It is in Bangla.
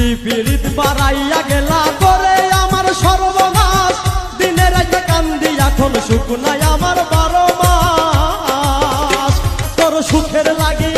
কি পীড়িত বাড়াইয়া গেলা করে আমার সর্বনাশ, দিনে রাতে কান্দি এখন সুখ নাই আমার 12 মাস। তোর সুখের লাগি